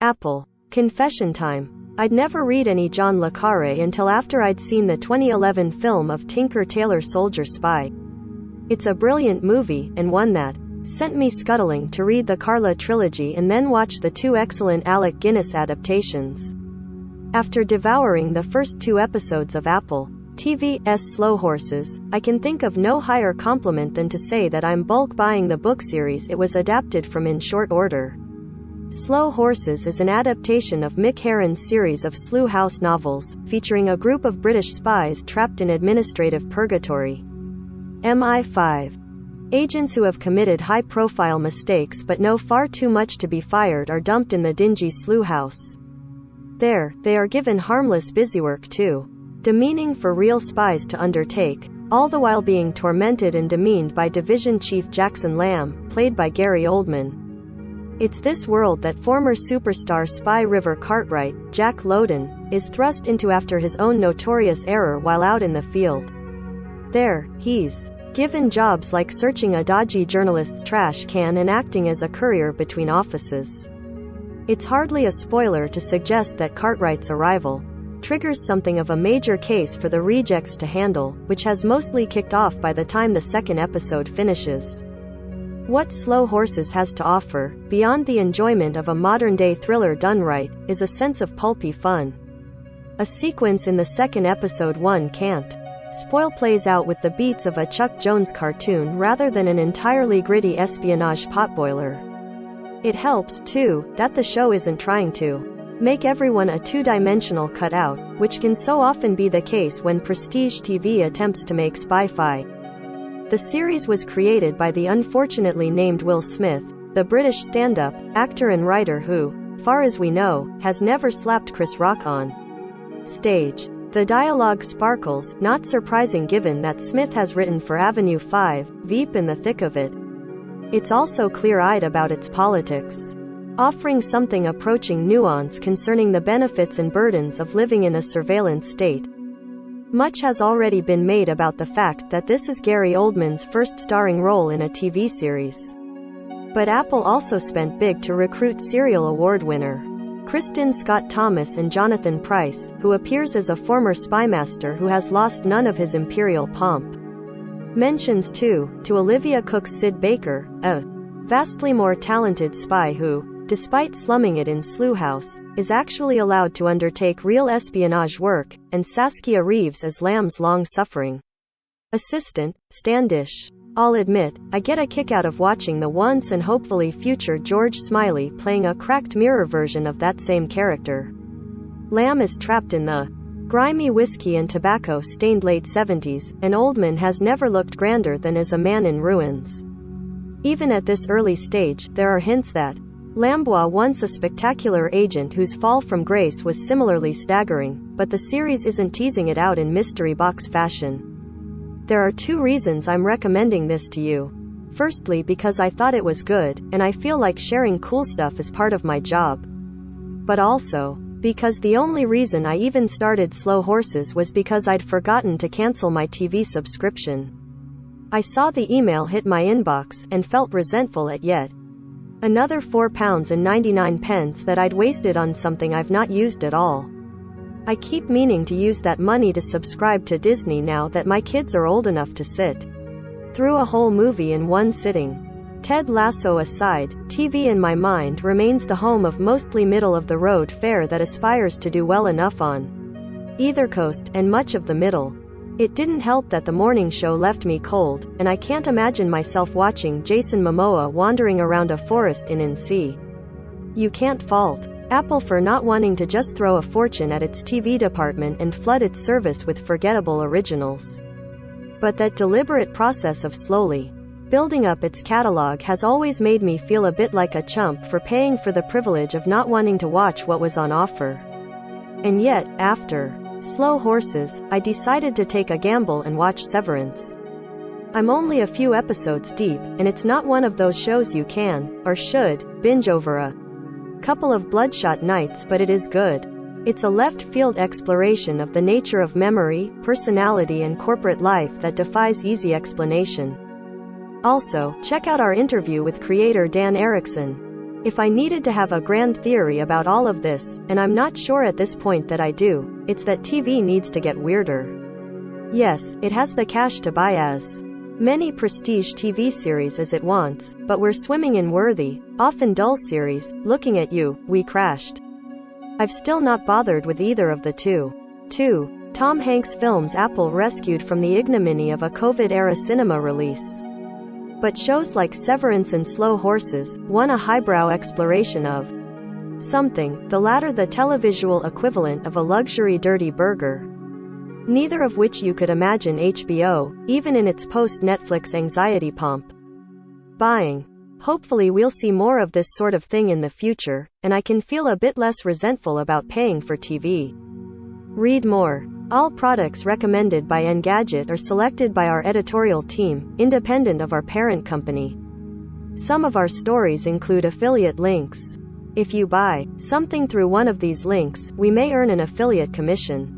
Apple. Confession time. I'd never read any John le Carré until after I'd seen the 2011 film of Tinker Tailor Soldier Spy. It's a brilliant movie, and one that sent me scuttling to read the Carla trilogy and then watch the two excellent Alec Guinness adaptations. After devouring the first 2 episodes of Apple TV's Slow Horses, I can think of no higher compliment than to say that I'm bulk buying the book series it was adapted from in short order. Slow Horses is an adaptation of Mick Herron's series of Slough House novels, featuring a group of British spies trapped in administrative purgatory. MI5. Agents who have committed high-profile mistakes but know far too much to be fired are dumped in the dingy Slough House. There, they are given harmless busywork too demeaning for real spies to undertake, all the while being tormented and demeaned by Division Chief Jackson Lamb, played by Gary Oldman. It's this world that former superstar spy River Cartwright, Jack Lowden, is thrust into after his own notorious error while out in the field. There, he's given jobs like searching a dodgy journalist's trash can and acting as a courier between offices. It's hardly a spoiler to suggest that Cartwright's arrival triggers something of a major case for the rejects to handle, which has mostly kicked off by the time the second episode finishes. What Slow Horses has to offer, beyond the enjoyment of a modern-day thriller done right, is a sense of pulpy fun. A sequence in the second episode one can't spoil plays out with the beats of a Chuck Jones cartoon rather than an entirely gritty espionage potboiler. It helps, too, that the show isn't trying to make everyone a two-dimensional cutout, which can so often be the case when prestige TV attempts to make spy-fi. The series was created by the unfortunately named Will Smith, the British stand-up, actor and writer who, far as we know, has never slapped Chris Rock on stage. The dialogue sparkles, not surprising given that Smith has written for Avenue 5, Veep in the thick of it. It's also clear-eyed about its politics, offering something approaching nuance concerning the benefits and burdens of living in a surveillance state. Much has already been made about the fact that this is Gary Oldman's first starring role in a TV series. But Apple also spent big to recruit serial award winner Kristen Scott Thomas and Jonathan Pryce, who appears as a former spymaster who has lost none of his imperial pomp. Mentions too, to Olivia Cooke's Sid Baker, a vastly more talented spy who, despite slumming it in Slough House, is actually allowed to undertake real espionage work, and Saskia Reeves as Lamb's long-suffering assistant, Standish. I'll admit, I get a kick out of watching the once and hopefully future George Smiley playing a cracked mirror version of that same character. Lamb is trapped in the grimy whiskey and tobacco-stained late 70s, and Oldman has never looked grander than as a man in ruins. Even at this early stage, there are hints that Lambois once a spectacular agent whose fall from grace was similarly staggering, but the series isn't teasing it out in mystery box fashion. There are 2 reasons I'm recommending this to you. Firstly, because I thought it was good, and I feel like sharing cool stuff is part of my job. But also, because the only reason I even started Slow Horses was because I'd forgotten to cancel my TV subscription. I saw the email hit my inbox, and felt resentful at yet another £4.99 that I'd wasted on something I've not used at all. I keep meaning to use that money to subscribe to Disney now that my kids are old enough to sit through a whole movie in one sitting. Ted Lasso aside, TV in my mind remains the home of mostly middle-of-the-road fare that aspires to do well enough on either coast, and much of the middle. It didn't help that the morning show left me cold, and I can't imagine myself watching Jason Momoa wandering around a forest in NC. You can't fault Apple for not wanting to just throw a fortune at its TV department and flood its service with forgettable originals. But that deliberate process of slowly building up its catalog has always made me feel a bit like a chump for paying for the privilege of not wanting to watch what was on offer. And yet, after Slow Horses, I decided to take a gamble and watch Severance. I'm only a few episodes deep, and it's not one of those shows you can, or should, binge over a couple of bloodshot nights, but it is good. It's a left-field exploration of the nature of memory, personality and corporate life that defies easy explanation. Also, check out our interview with creator Dan Erickson. If I needed to have a grand theory about all of this, and I'm not sure at this point that I do, it's that TV needs to get weirder. Yes, it has the cash to buy as many prestige TV series as it wants, but we're swimming in worthy, often dull series. Looking at you, we crashed. I've still not bothered with either of the two. 2. Tom Hanks films Apple rescued from the ignominy of a COVID-era cinema release. But shows like Severance and Slow Horses, one a highbrow exploration of something, the latter the televisual equivalent of a luxury dirty burger. Neither of which you could imagine HBO, even in its post-Netflix anxiety pomp, buying. Hopefully we'll see more of this sort of thing in the future, and I can feel a bit less resentful about paying for TV. Read more. All products recommended by Engadget are selected by our editorial team, independent of our parent company. Some of our stories include affiliate links. If you buy something through one of these links, we may earn an affiliate commission.